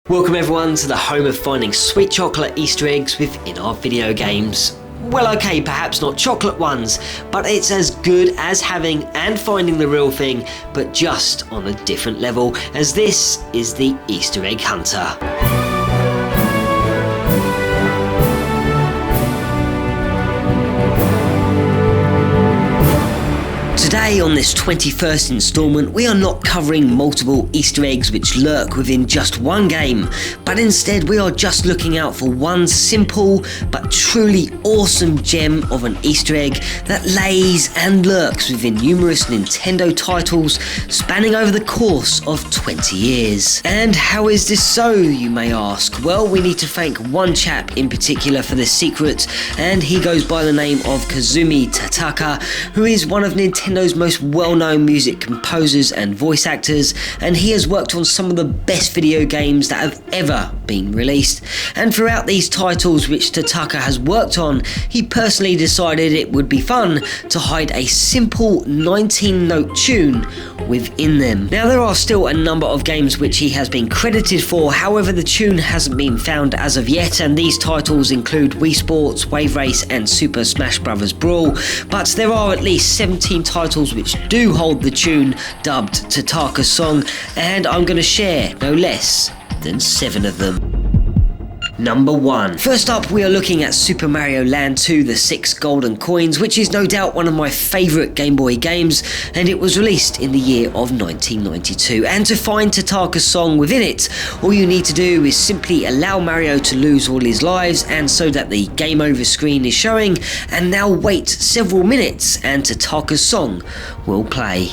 Welcome everyone to the home of finding sweet chocolate Easter eggs within our video games. Well, okay, perhaps not chocolate ones, but it's as good as having and finding the real thing, but just on a different level, as this is the Easter egg hunter. Today on this 21st instalment, we are not covering multiple Easter eggs which lurk within just one game, but instead we are just looking out for one simple but truly awesome gem of an Easter egg that lays and lurks within numerous Nintendo titles spanning over the course of 20 years. And how is this so, you may ask? Well, we need to thank one chap in particular for this secret, and he goes by the name of Totaka, who is one of Nintendo's most well-known music composers and voice actors, and he has worked on some of the best video games that have ever been released. And throughout these titles which Totaka has worked on, he personally decided it would be fun to hide a simple 19-note tune within them. Now, there are still a number of games which he has been credited for, however the tune hasn't been found as of yet, and these titles include Wii Sports, Wave Race and Super Smash Bros. Brawl, but there are at least 17 titles which do hold the tune dubbed Totaka's song, and I'm going to share no less than 7 of them. Number 1. First up, we are looking at Super Mario Land 2 The 6 Golden Coins, which is no doubt one of my favourite Game Boy games, and it was released in the year of 1992. And to find Totaka's song within it, all you need to do is simply allow Mario to lose all his lives, and so that the game over screen is showing, and now wait several minutes and Totaka's song will play.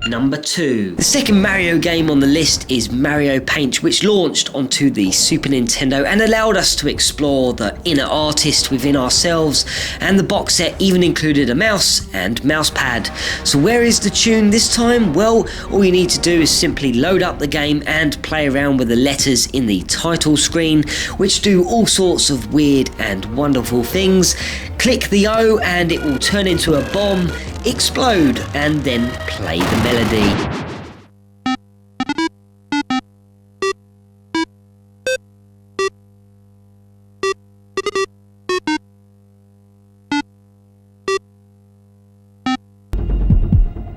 Number 2. The second Mario game on the list is Mario Paint, which launched onto the Super Nintendo and allowed us to explore the inner artist within ourselves, and the box set even included a mouse and mouse pad. So where is the tune this time? Well, all you need to do is simply load up the game and play around with the letters in the title screen, which do all sorts of weird and wonderful things. Click the O and it will turn into a bomb, explode, and then play the melody.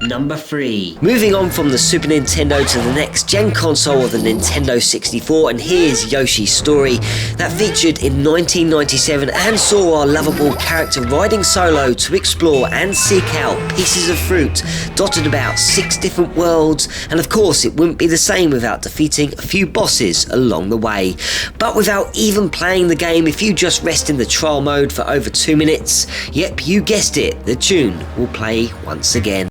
Number 3. Moving on from the Super Nintendo to the next gen console of the Nintendo 64, and here's Yoshis Story, that featured in 1997 and saw our lovable character riding solo to explore and seek out pieces of fruit dotted about 6 different worlds, and of course it wouldn't be the same without defeating a few bosses along the way. But without even playing the game, if you just rest in the trial mode for over 2 minutes, yep, you guessed it, the tune will play once again.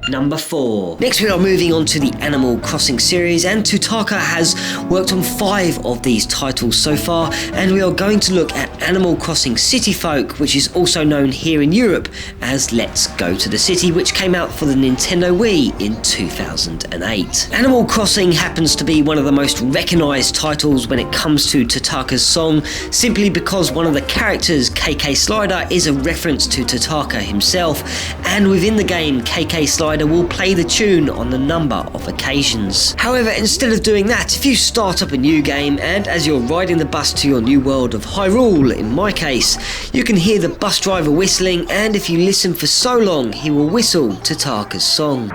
Number 4. Next we are moving on to the Animal Crossing series, and Totaka has worked on 5 of these titles so far, and we are going to look at Animal Crossing City Folk, which is also known here in Europe as Let's Go to the City, which came out for the Nintendo Wii in 2008. Animal Crossing happens to be one of the most recognised titles when it comes to Totaka's song, simply because one of the characters, KK Slider, is a reference to Totaka himself, and within the game KK Slider will play the tune on a number of occasions. However, instead of doing that, if you start up a new game and as you're riding the bus to your new world of Hyrule, in my case, you can hear the bus driver whistling, and if you listen for so long, he will whistle Totaka's song.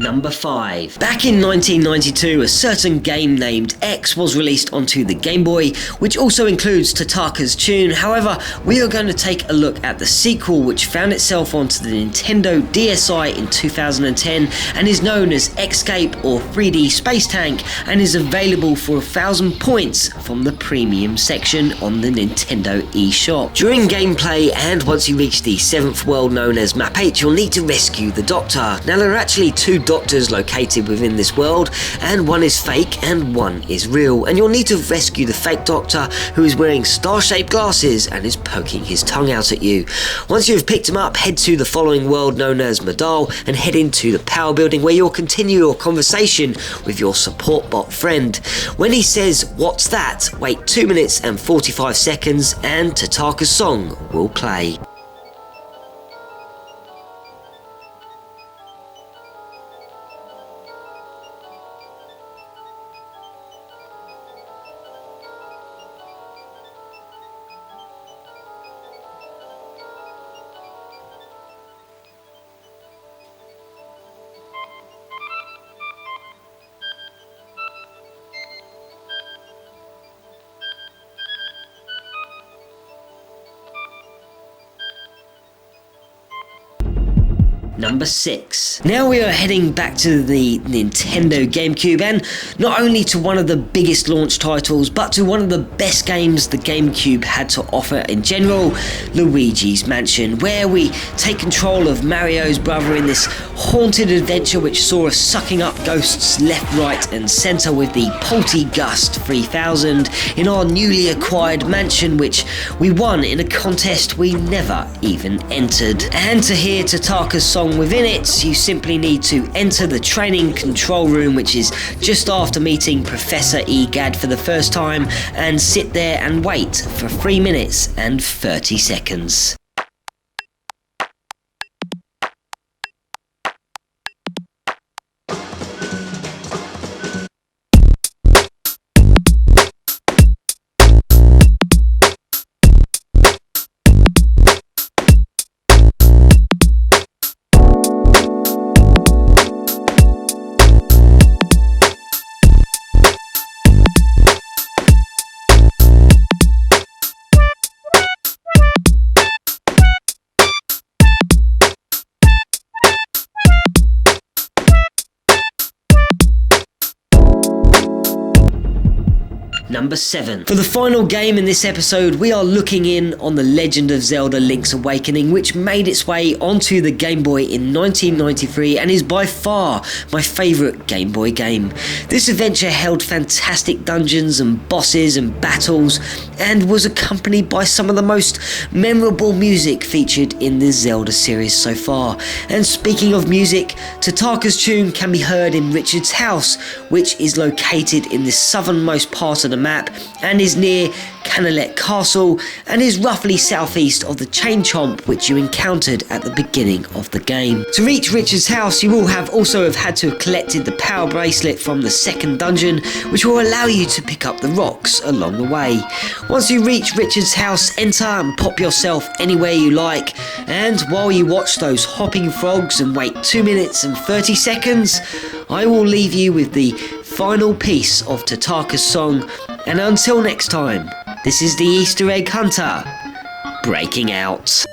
Number 5. Back in 1992, a certain game named X was released onto the Game Boy, which also includes Totaka's tune. However, we are going to take a look at the sequel, which found itself onto the Nintendo DSi in 2010 and is known as Xscape or 3D Space Tank, and is available for 1,000 points from the premium section on the Nintendo eShop. During gameplay, and once you reach the 7th world known as Map 8, you'll need to rescue the Doctor. Now, there are actually 2 doctors located within this world, and one is fake and one is real, and you'll need to rescue the fake Doctor, who is wearing star-shaped glasses and is poking his tongue out at you. Once you've picked him up, head to the following world known as Madal and head into the power building, where you'll continue your conversation with your support bot friend. When he says, "What's that?" wait 2 minutes and 45 seconds and Totaka's song will play. Number 6. Now we are heading back to the Nintendo GameCube, and not only to one of the biggest launch titles, but to one of the best games the GameCube had to offer in general, Luigi's Mansion, where we take control of Mario's brother in this haunted adventure which saw us sucking up ghosts left, right and centre with the Poltergust 3000 in our newly acquired mansion, which we won in a contest we never even entered. And to hear Totaka's song within it, you simply need to enter the training control room, which is just after meeting Professor Egad for the first time, and sit there and wait for 3 minutes and 30 seconds. Number 7. For the final game in this episode, we are looking in on The Legend of Zelda Link's Awakening, which made its way onto the Game Boy in 1993 and is by far my favourite Game Boy game. This adventure held fantastic dungeons and bosses and battles, and was accompanied by some of the most memorable music featured in the Zelda series so far. And speaking of music, Totaka's tune can be heard in Richard's house, which is located in the southernmost part of the map and is near Canalet Castle, and is roughly southeast of the Chain Chomp which you encountered at the beginning of the game. To reach Richard's house, you will have had to have collected the power bracelet from the second dungeon, which will allow you to pick up the rocks along the way. Once you reach Richard's house, enter and pop yourself anywhere you like, and while you watch those hopping frogs and wait 2 minutes and 30 seconds, I will leave you with the final piece of Totaka's song. And until next time, this is the Easter Egg Hunter, breaking out.